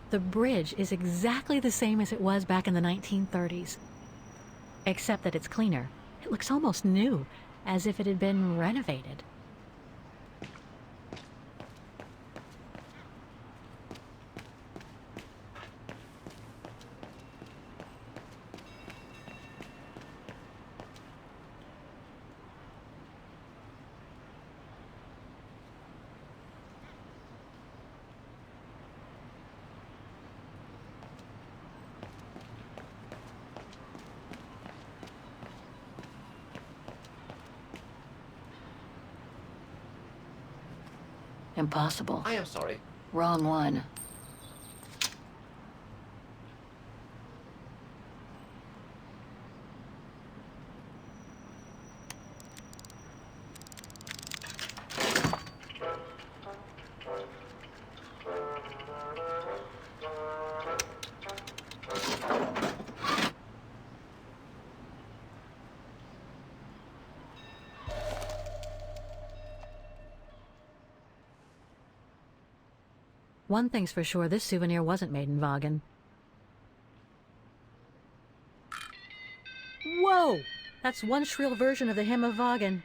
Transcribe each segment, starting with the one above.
The bridge is exactly the same as it was back in the 1930s, except that it's cleaner. It looks almost new, as if it had been renovated. Impossible. I am sorry. Wrong one. One thing's for sure, this souvenir wasn't made in Vaughan. Whoa! That's one shrill version of the Hymn of Vaughan.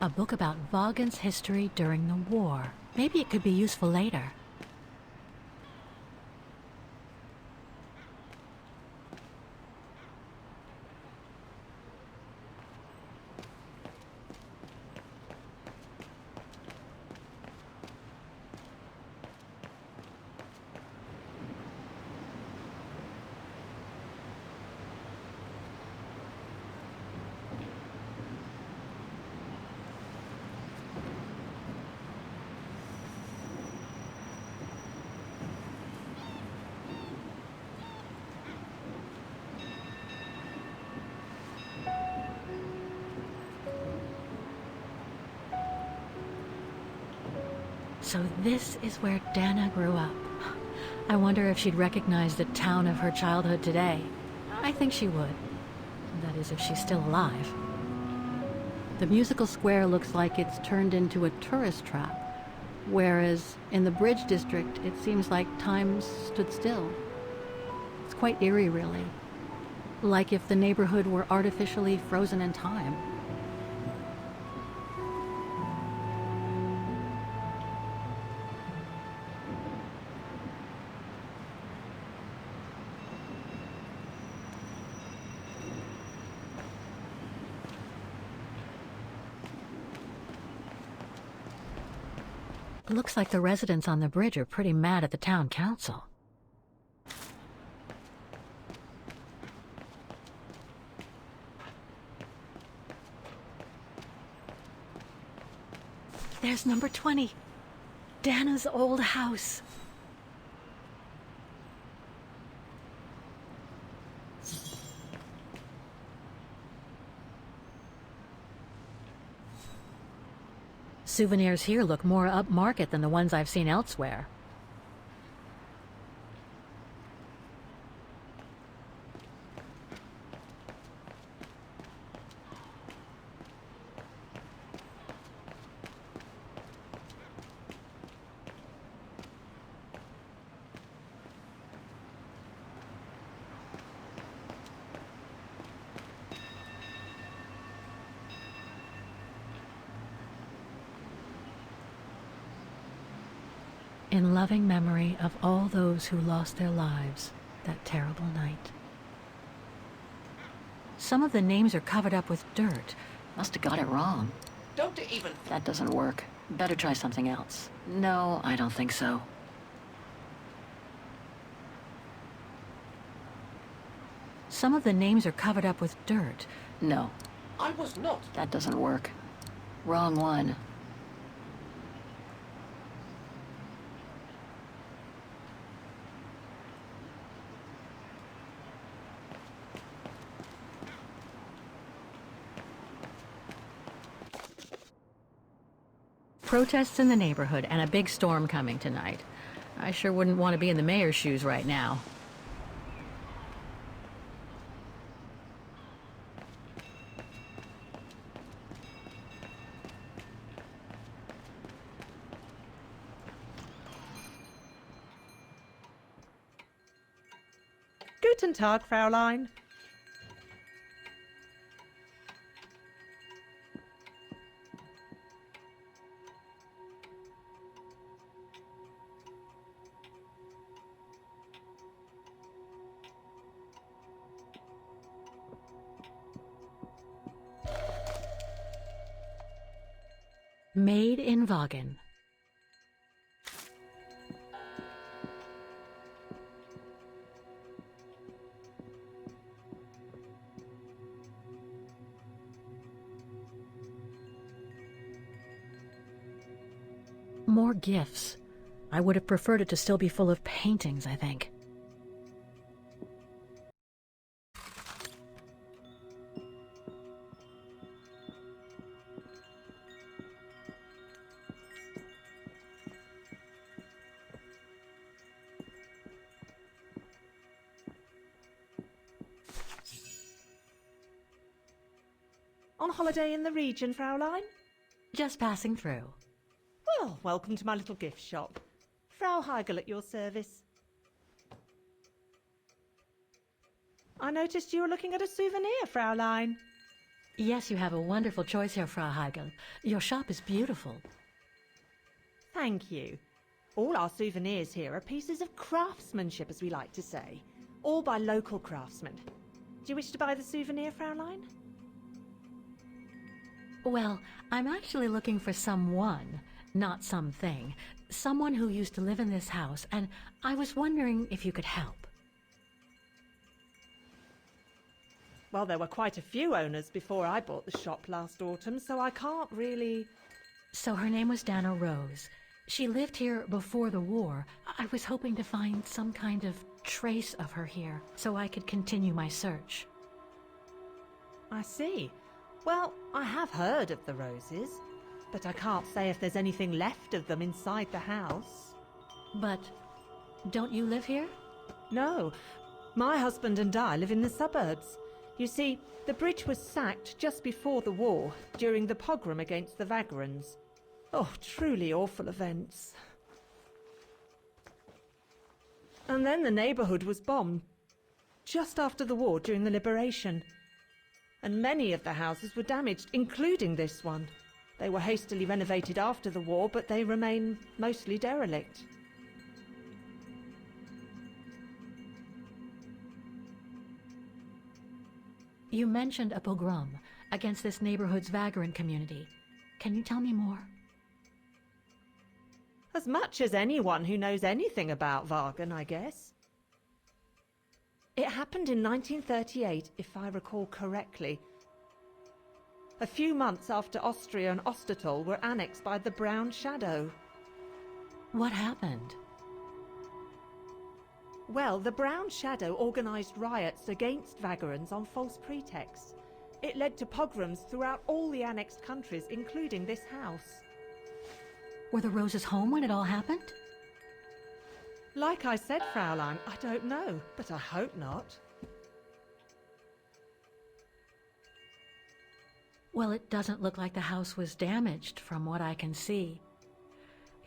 A book about Vaughan's history during the war. Maybe it could be useful later. So this is where Dana grew up. I wonder if she'd recognize the town of her childhood today. I think she would. That is, if she's still alive. The musical square looks like it's turned into a tourist trap, whereas in the Bridge District, it seems like time stood still. It's quite eerie, really. Like if the neighborhood were artificially frozen in time. It looks like the residents on the bridge are pretty mad at the town council. There's number 20. Dana's old house. Souvenirs here look more upmarket than the ones I've seen elsewhere. In loving memory of all those who lost their lives that terrible night. Some of the names are covered up with dirt. Must have got it wrong. Don't even... That doesn't work. Better try something else. No, I don't think so. Some of the names are covered up with dirt. No, I was not. that doesn't work. Wrong one. Protests in the neighborhood and a big storm coming tonight. I sure wouldn't want to be in the mayor's shoes right now. Guten Tag, Fräulein. Made in Vaughan. More gifts. I would have preferred it to still be full of paintings, I think. On holiday in the region, Fräulein? Just passing through. Well, welcome to my little gift shop. Frau Heigl at your service. I noticed you were looking at a souvenir, Fräulein. Yes, you have a wonderful choice here, Frau Heigl. Your shop is beautiful. Thank you. All our souvenirs here are pieces of craftsmanship, as we like to say. All by local craftsmen. Do you wish to buy the souvenir, Fräulein? Well, I'm actually looking for someone, not something. Someone who used to live in this house, and I was wondering if you could help. Well, there were quite a few owners before I bought the shop last autumn, so I can't really... So her name was Dana Rose. She lived here before the war. I was hoping to find some kind of trace of her here, so I could continue my search. I see. Well, I have heard of the Roses, but I can't say if there's anything left of them inside the house. But don't you live here? No, my husband and I live in the suburbs. You see, the bridge was sacked just before the war, during the pogrom against the Vagrants. Oh, truly awful events. And then the neighbourhood was bombed, just after the war during the liberation. And many of the houses were damaged, including this one. They were hastily renovated after the war, but they remain mostly derelict. You mentioned a pogrom against this neighborhood's vagrant community. Can you tell me more? As much as anyone who knows anything about Vaughan, I guess. It happened in 1938, if I recall correctly. A few months after Austria and Ostertal were annexed by the Brown Shadow. What happened? Well, the Brown Shadow organised riots against Vagrants on false pretexts. It led to pogroms throughout all the annexed countries, including this house. Were the Roses home when it all happened? Like I said, Fraulein, I don't know, but I hope not. Well, it doesn't look like the house was damaged from what I can see.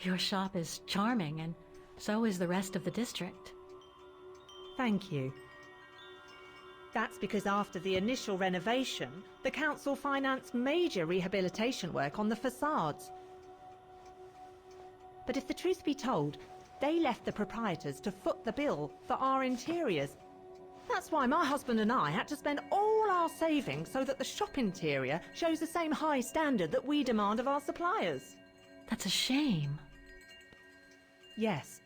Your shop is charming, and so is the rest of the district. Thank you. That's because after the initial renovation, the council financed major rehabilitation work on the facades. But if the truth be told, They left the proprietors to foot the bill for our interiors. That's why my husband and I had to spend all our savings so that the shop interior shows the same high standard that we demand of our suppliers. That's a shame. Yes,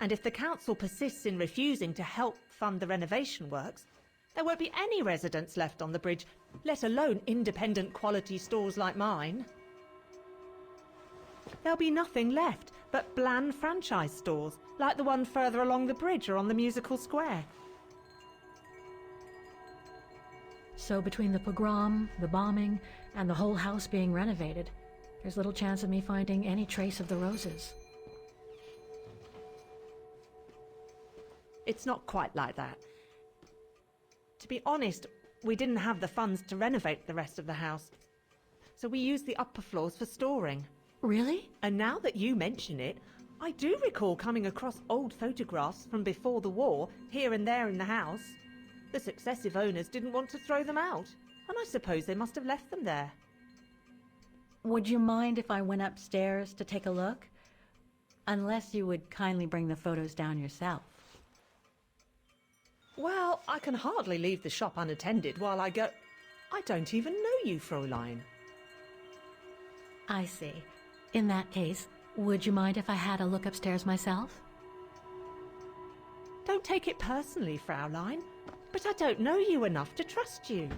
and if the council persists in refusing to help fund the renovation works, there won't be any residents left on the bridge, let alone independent quality stores like mine. There'll be nothing left but bland franchise stores, like the one further along the bridge or on the musical square. So between the pogrom, the bombing, and the whole house being renovated, there's little chance of me finding any trace of the roses. It's not quite like that. To be honest, we didn't have the funds to renovate the rest of the house, so we used the upper floors for storing. Really? And now that you mention it, I do recall coming across old photographs from before the war, here and there in the house. The successive owners didn't want to throw them out, and I suppose they must have left them there. Would you mind if I went upstairs to take a look? Unless you would kindly bring the photos down yourself. Well, I can hardly leave the shop unattended while I go... I don't even know you, Fräulein. I see. In that case, would you mind if I had a look upstairs myself? Don't take it personally, Fräulein, but I don't know you enough to trust you.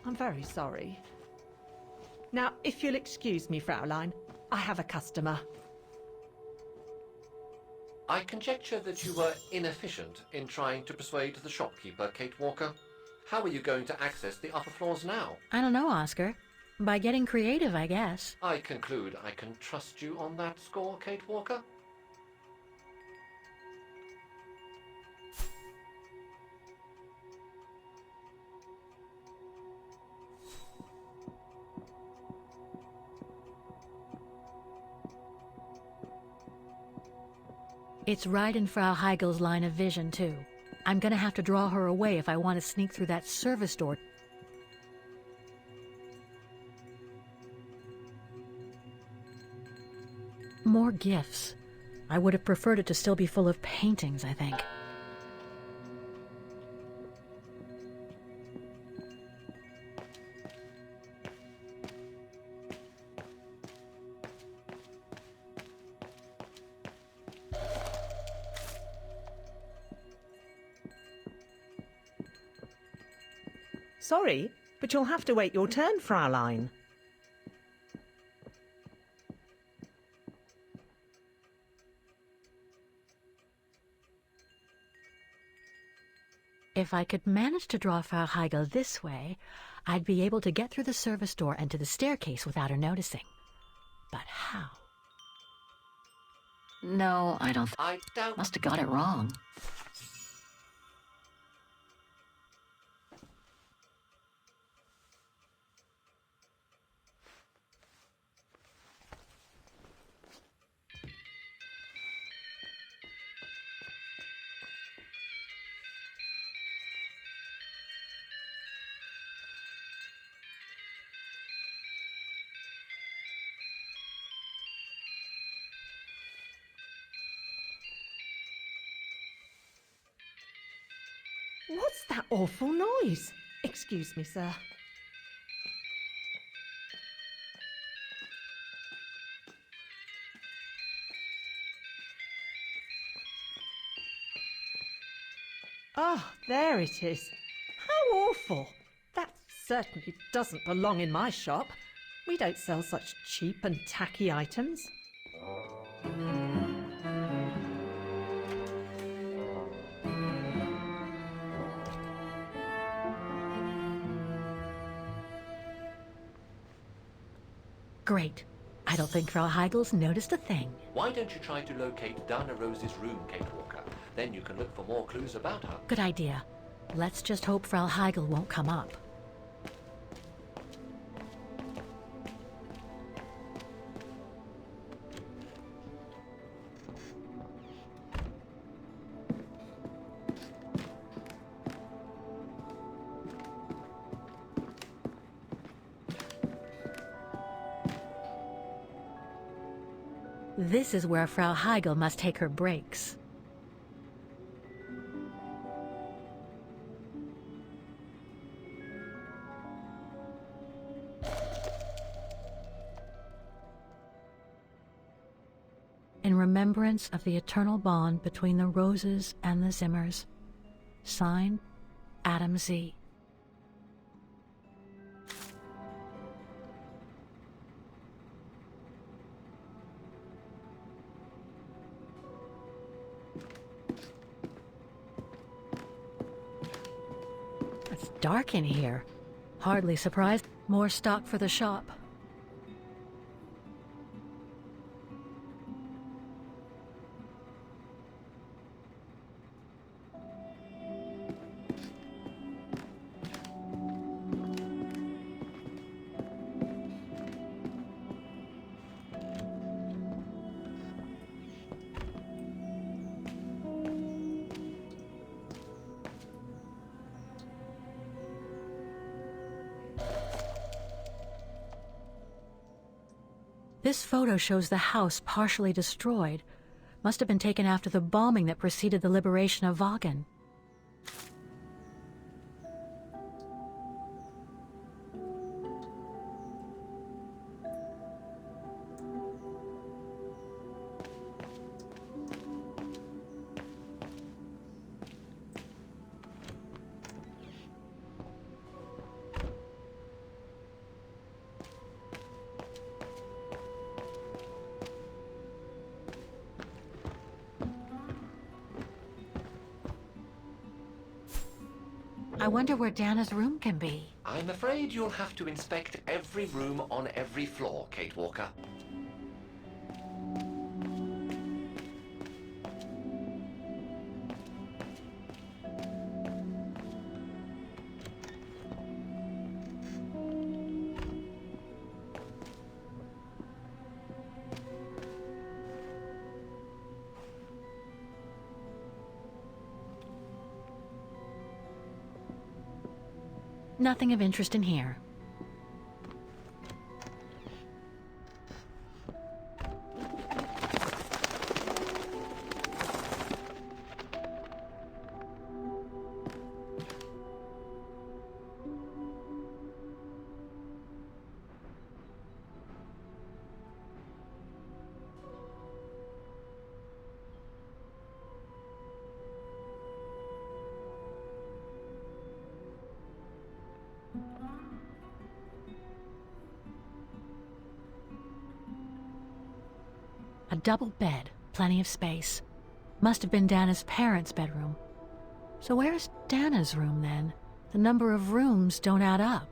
I'm very sorry. Now, if you'll excuse me, Fräulein, I have a customer. I conjecture that you were inefficient in trying to persuade the shopkeeper, Kate Walker. How are you going to access the upper floors now? I don't know, Oscar. By getting creative, I guess. I conclude I can trust you on that score, Kate Walker? It's right in Frau Heigel's line of vision, too. I'm gonna have to draw her away if I want to sneak through that service door. More gifts. I would have preferred it to still be full of paintings, I think. Sorry, but you'll have to wait your turn, Fräulein. If I could manage to draw Frau Heigel this way, I'd be able to get through the service door and to the staircase without her noticing. But how? No, I don't. I doubt... Must have got it wrong. What's that awful noise? Excuse me, sir. Ah, there it is. How awful. That certainly doesn't belong in my shop. We don't sell such cheap and tacky items. Great. I don't think Frau Heigel's noticed a thing. Why don't you try to locate Dana Rose's room, Kate Walker? Then you can look for more clues about her. Good idea. Let's just hope Frau Heigel won't come up. This is where Frau Heigl must take her breaks. In remembrance of the eternal bond between the Roses and the Zimmers. Signed, Adam Z. It's dark in here. Hardly surprised. More stock for the shop. This photo shows the house partially destroyed. Must have been taken after the bombing that preceded the liberation of Wagen. I wonder where Dana's room can be. I'm afraid you'll have to inspect every room on every floor, Kate Walker. Nothing of interest in here. A double bed, plenty of space. Must have been Dana's parents' bedroom. So where's Dana's room then? The number of rooms don't add up.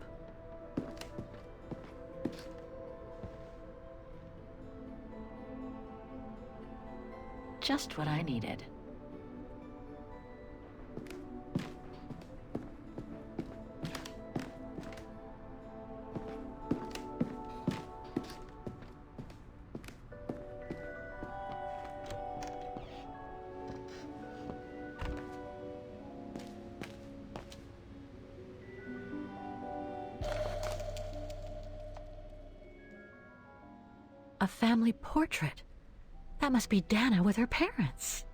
Just what I needed. A family portrait. That must be Dana with her parents.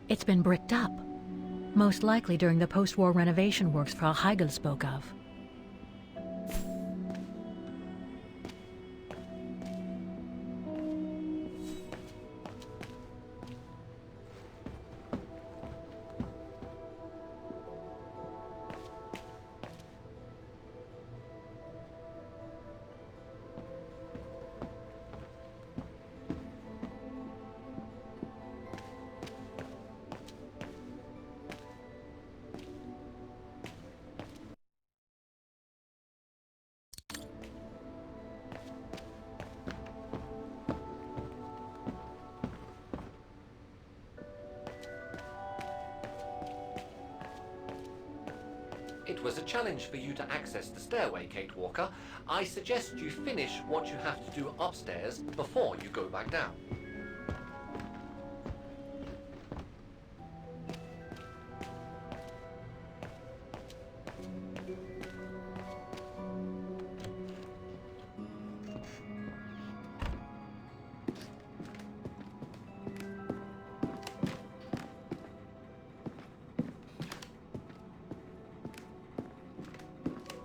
It's been bricked up, most likely during the post-war renovation works Frau Heigl spoke of. it was a challenge for you to access the stairway, Kate Walker, I suggest you finish what you have to do upstairs before you go back down.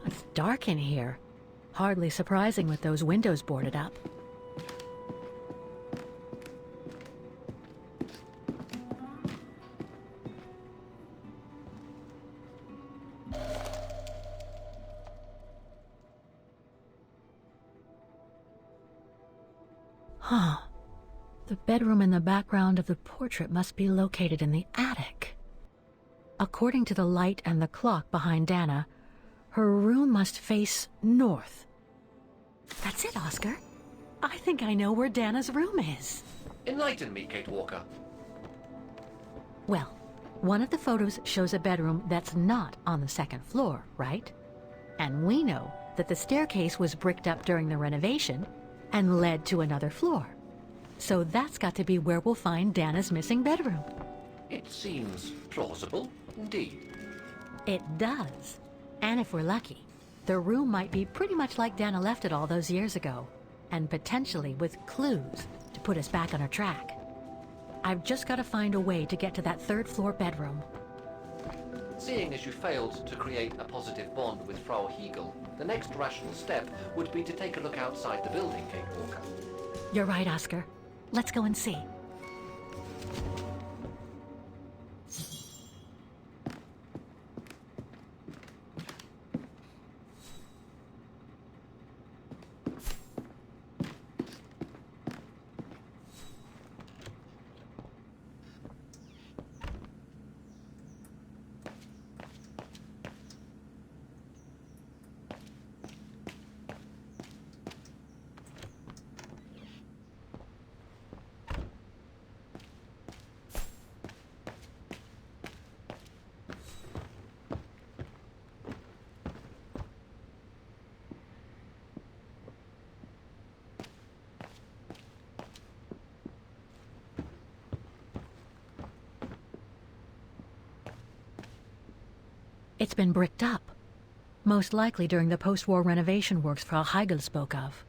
It's dark in here. Hardly surprising with those windows boarded up. Huh. The bedroom in the background of the portrait must be located in the attic. According to the light and the clock behind Dana, her room must face north. That's it, Oscar. I think I know where Dana's room is. Enlighten me, Kate Walker. Well, one of the photos shows a bedroom that's not on the second floor, right? And we know that the staircase was bricked up during the renovation and led to another floor. So that's got to be where we'll find Dana's missing bedroom. It seems plausible, indeed. It does. And if we're lucky, the room might be pretty much like Dana left it all those years ago, and potentially with clues to put us back on our track. I've just got to find a way to get to that third floor bedroom. Seeing as you failed to create a positive bond with Frau Hegel, the next rational step would be to take a look outside the building, Kate Walker. You're right, Oscar. Let's go and see. It's been bricked up, most likely during the post-war renovation works Frau Hegel spoke of.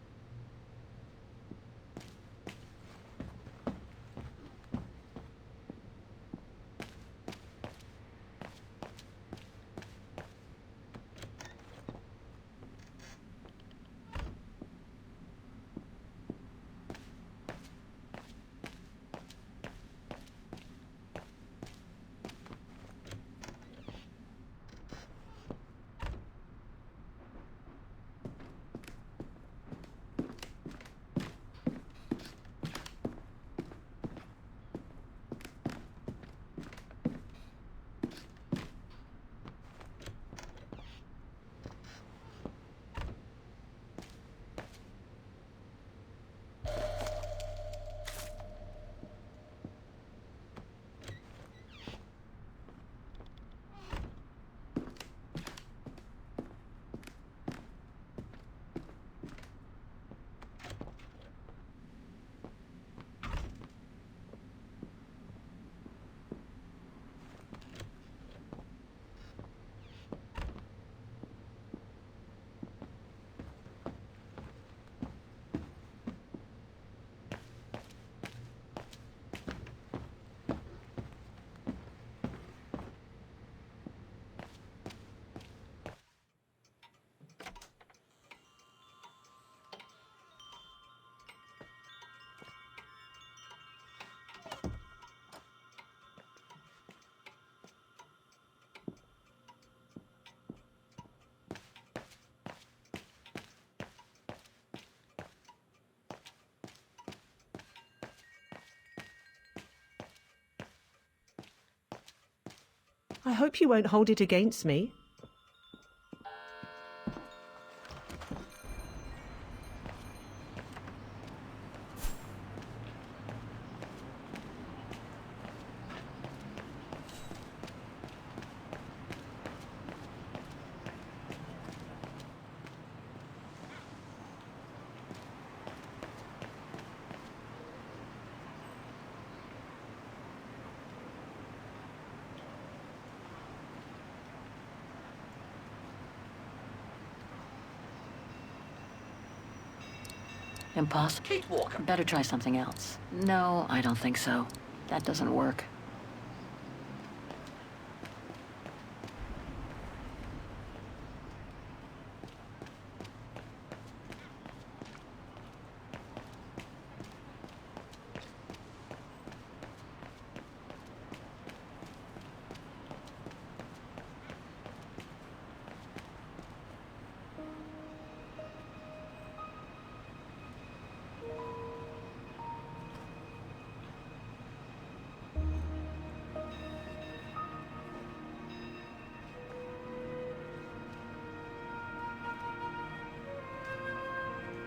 I hope you won't hold it against me. Impossible. Kate Walker! Better try something else. No, I don't think so. That doesn't work.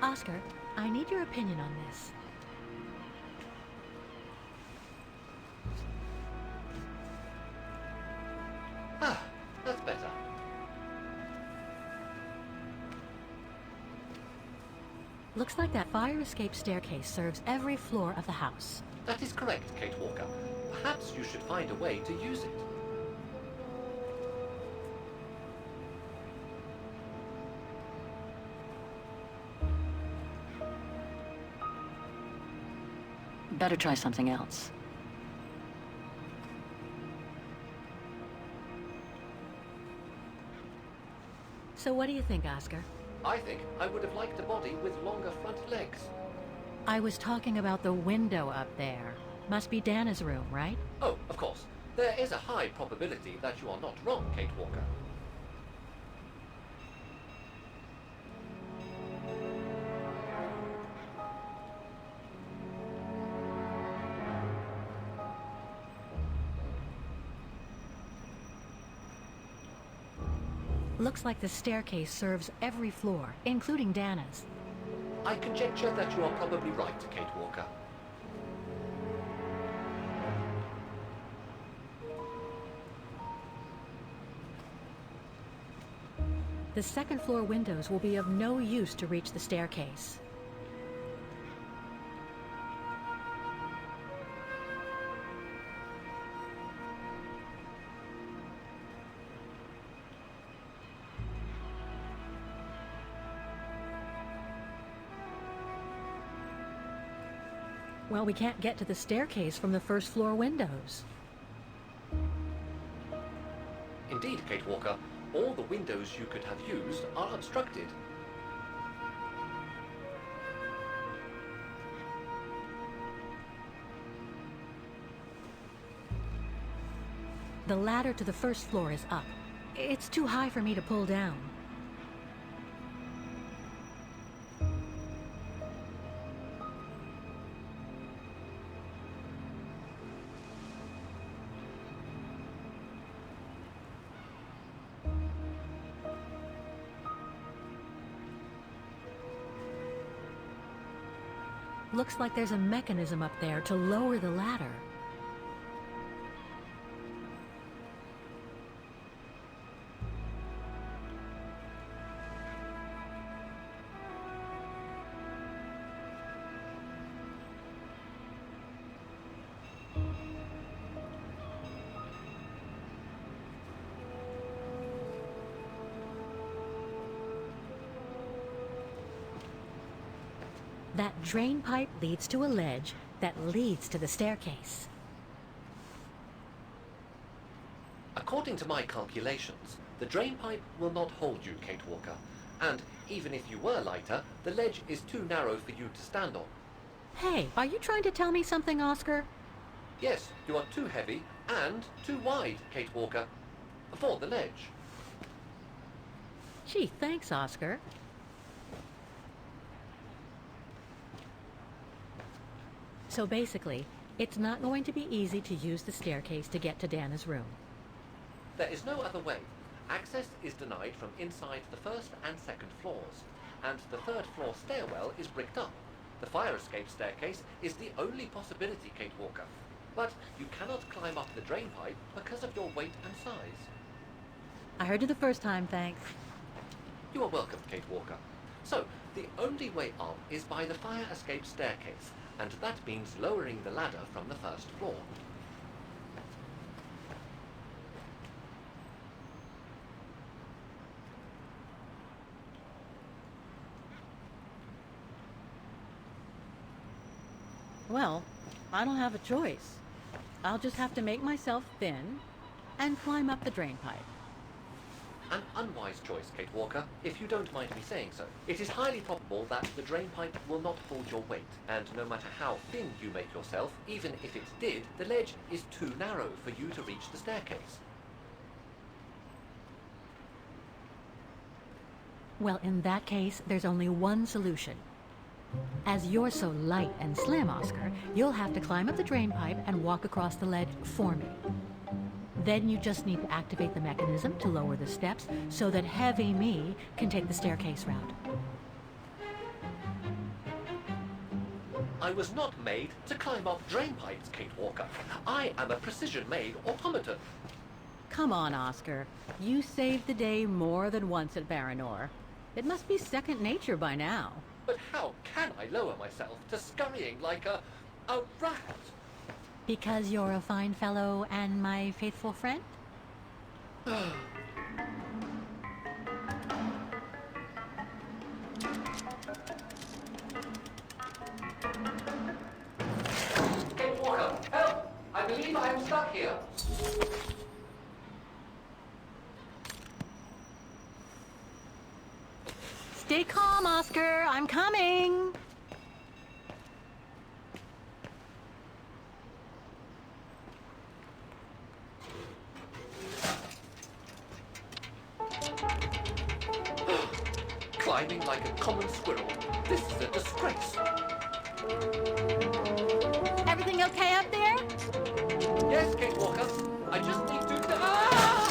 Oscar, I need your opinion on this. Ah, that's better. Looks like that fire escape staircase serves every floor of the house. That is correct, Kate Walker. Perhaps you should find a way to use it. Better try something else. So what do you think, Oscar? I think I would have liked a body with longer front legs. I was talking about the window up there. Must be Dana's room, right? Oh, of course. There is a high probability that you are not wrong, Kate Walker. Looks like the staircase serves every floor, including Dana's. I conjecture that you are probably right, Kate Walker. The second floor windows will be of no use to reach the staircase. Well, we can't get to the staircase from the first floor windows. Indeed, Kate Walker, all the windows you could have used are obstructed. The ladder to the first floor is up. It's too high for me to pull down. Looks like there's a mechanism up there to lower the ladder. That drain pipe leads to a ledge that leads to the staircase. According to my calculations, the drain pipe will not hold you, Kate Walker. And even if you were lighter, the ledge is too narrow for you to stand on. Hey, are you trying to tell me something, Oscar? Yes, you are too heavy and too wide, Kate Walker, for the ledge. Gee, thanks, Oscar. So basically, it's not going to be easy to use the staircase to get to Dana's room. There is no other way. Access is denied from inside the first and second floors, and the third floor stairwell is bricked up. The fire escape staircase is the only possibility, Kate Walker. But you cannot climb up the drain pipe because of your weight and size. I heard you the first time, thanks. You are welcome, Kate Walker. So, the only way up is by the fire escape staircase, and that means lowering the ladder from the first floor. Well, I don't have a choice. I'll just have to make myself thin and climb up the drain pipe. An unwise choice, Kate Walker, if you don't mind me saying so. It is highly probable that the drain pipe will not hold your weight, and no matter how thin you make yourself, even if it did, the ledge is too narrow for you to reach the staircase. Well, in that case, there's only one solution. As you're so light and slim, Oscar, you'll have to climb up the drain pipe and walk across the ledge for me. Then you just need to activate the mechanism to lower the steps so that heavy me can take the staircase route. I was not made to climb up drain pipes, Kate Walker. I am a precision-made automaton. Come on, Oscar. You saved the day more than once at Baranor. It must be second nature by now. But how can I lower myself to scurrying like a rat? Because you're a fine fellow and my faithful friend? Kate Walker, help! I believe I am stuck here. Stay calm, Oscar. I'm coming. Climbing like a common squirrel. This is a disgrace. Everything okay up there? Yes, Kate Walker. I just need to... Ah!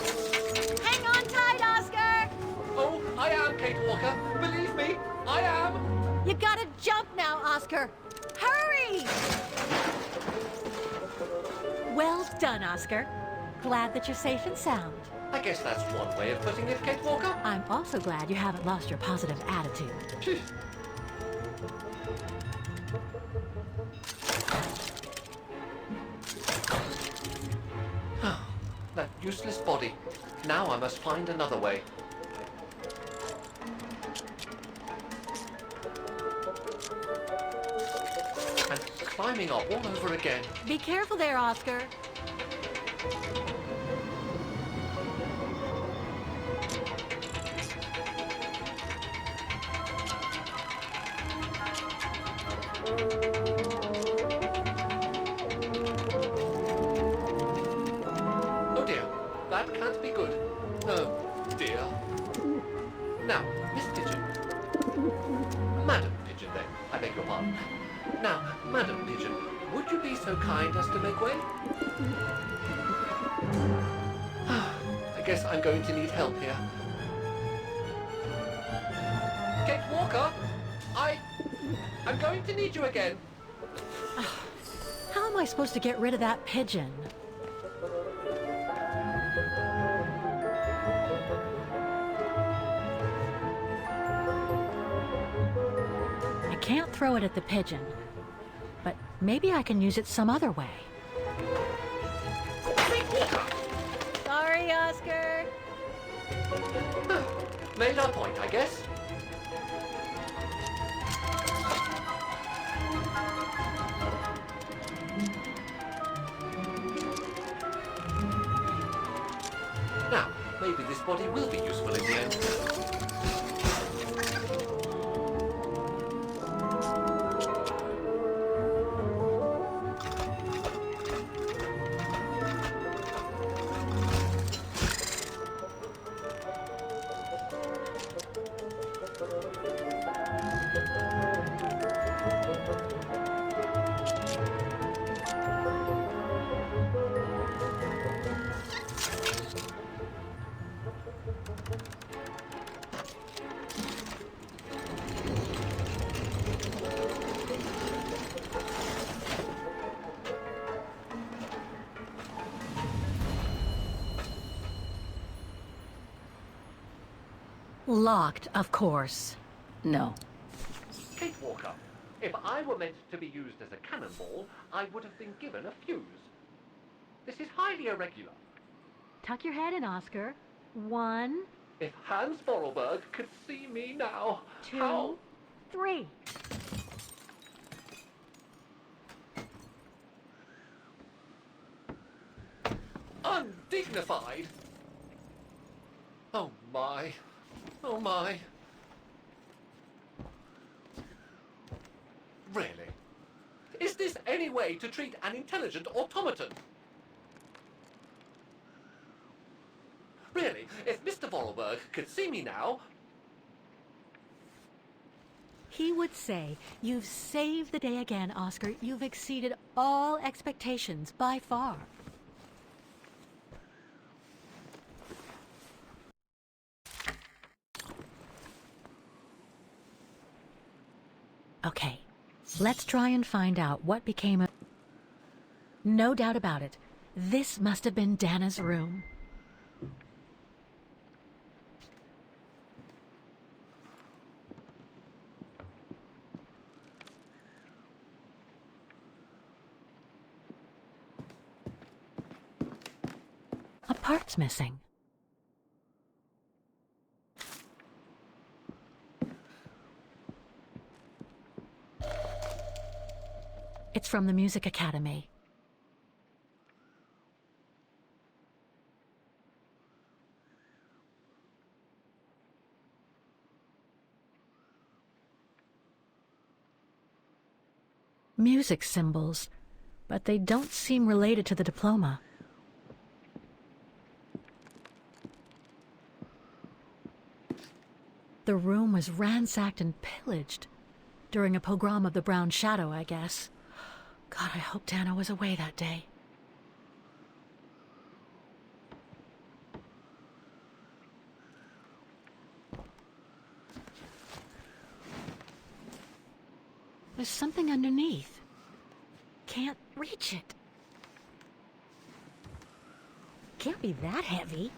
Hang on tight, Oscar. Oh, I am, Kate Walker. Believe me, I am. You gotta jump now, Oscar. Hurry! Well done, Oscar. Glad that you're safe and sound. I guess that's one way of putting it, Kate Walker. I'm also glad you haven't lost your positive attitude. Phew. That useless body. Now I must find another way. And climbing up all over again. Be careful there, Oscar. Oh dear, that can't be good. Oh dear. Now, Miss Pigeon. Madam Pigeon, then. I beg your pardon. Now, Madam Pigeon, would you be so kind as to make way? I guess I'm going to need help here. Kate Walker, I'm going to need you again. How am I supposed to get rid of that pigeon? I can't throw it at the pigeon, but maybe I can use it some other way. Kate Walker! Sorry, Oscar. Made our point, I guess. Now, maybe this body will be useful in the end. Locked, of course. No. Kate Walker, if I were meant to be used as a cannonball, I would have been given a fuse. This is highly irregular. Tuck your head in, Oscar. 1, If Hans Vorarlberg could see me now, 2, how... 3. undignified. Oh my. Oh my. Really? Is this any way to treat an intelligent automaton? Really, if Mr. Vorarlberg could see me now... He would say, "You've saved the day again, Oscar. You've exceeded all expectations by far." Okay, let's try and find out what became of... No doubt about it. This must have been Dana's room. A part's missing. It's from the Music Academy. Music symbols, but they don't seem related to the diploma. The room was ransacked and pillaged during a pogrom of the Brown Shadow, I guess. God, I hope Dana was away that day. There's something underneath. Can't reach it. Can't be that heavy.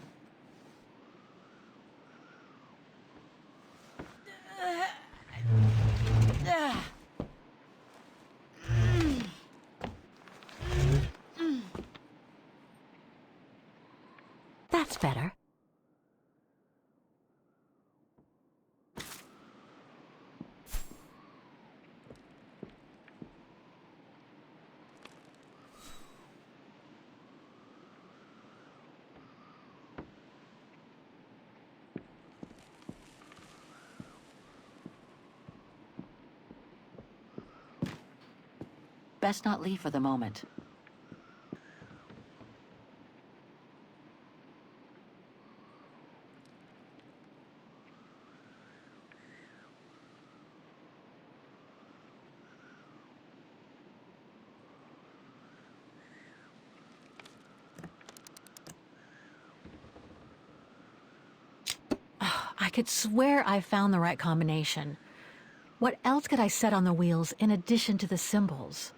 That's better. Best not leave for the moment. I could swear I found the right combination. What else could I set on the wheels in addition to the symbols?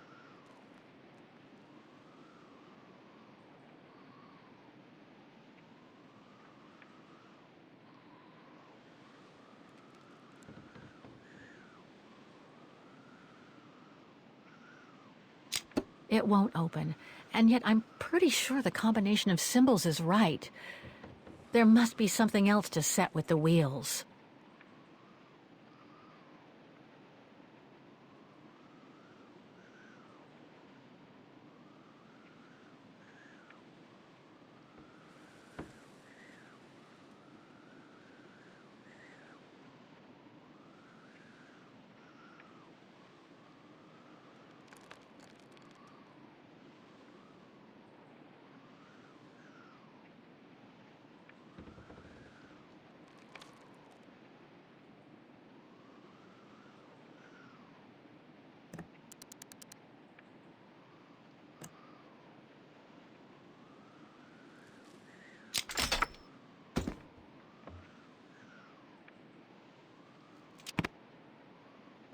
It won't open, and yet I'm pretty sure the combination of symbols is right. There must be something else to set with the wheels.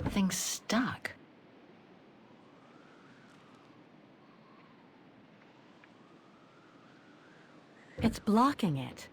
Thing's stuck. It's blocking it.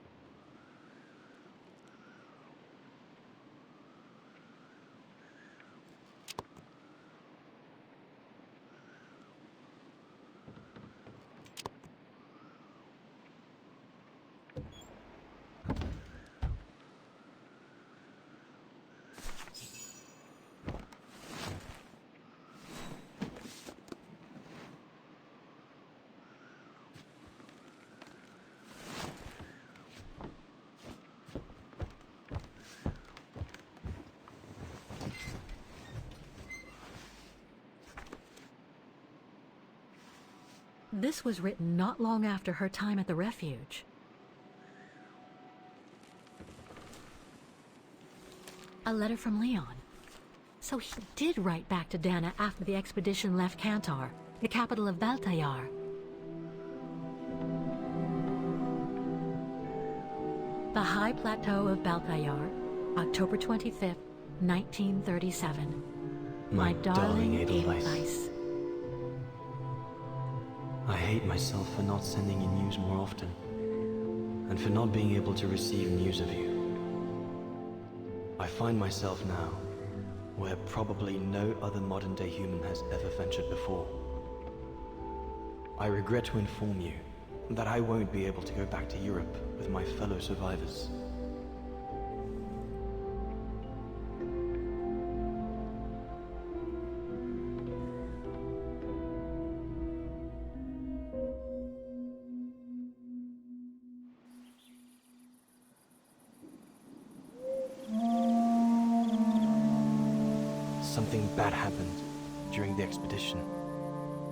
This was written not long after her time at the refuge. A letter from Leon. So he did write back to Dana after the expedition left Kantar, the capital of Baltayar. The High Plateau of Baltayar, October 25th, 1937. My darling Edelweiss. Edelweiss. I hate myself for not sending you news more often, and for not being able to receive news of you. I find myself now where probably no other modern-day human has ever ventured before. I regret to inform you that I won't be able to go back to Europe with my fellow survivors. Something bad happened during the expedition.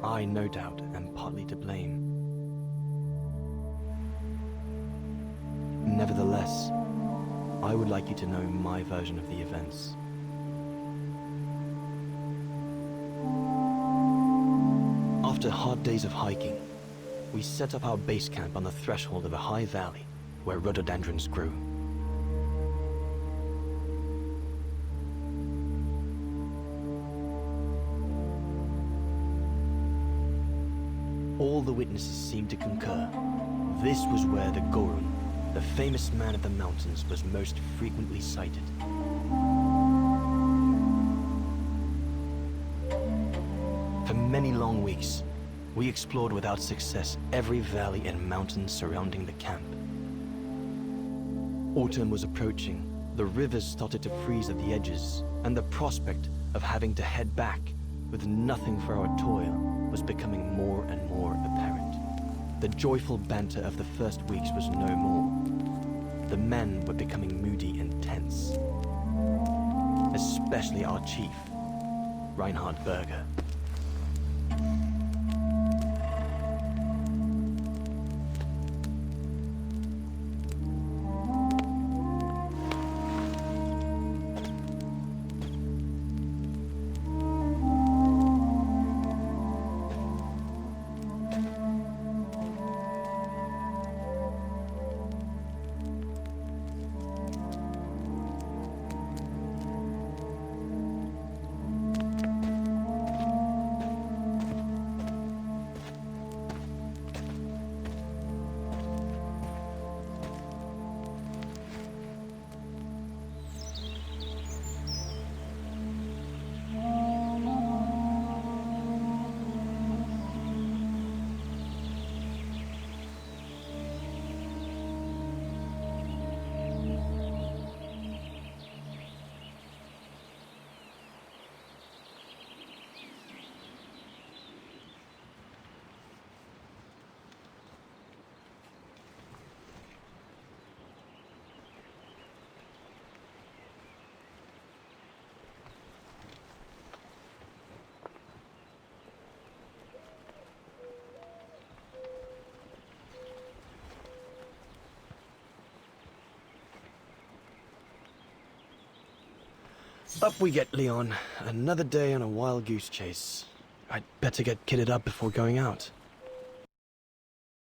I, no doubt, am partly to blame. Nevertheless, I would like you to know my version of the events. After hard days of hiking, we set up our base camp on the threshold of a high valley where rhododendrons grew. All the witnesses seemed to concur. This was where the Gorun, the famous man of the mountains, was most frequently sighted. For many long weeks, we explored without success every valley and mountain surrounding the camp. Autumn was approaching, the rivers started to freeze at the edges, and the prospect of having to head back with nothing for our toil was becoming more and more apparent. The joyful banter of the first weeks was no more. The men were becoming moody and tense. Especially our chief, Reinhard Berger. Up we get, Leon. Another day on a wild goose chase. I'd better get kitted up before going out.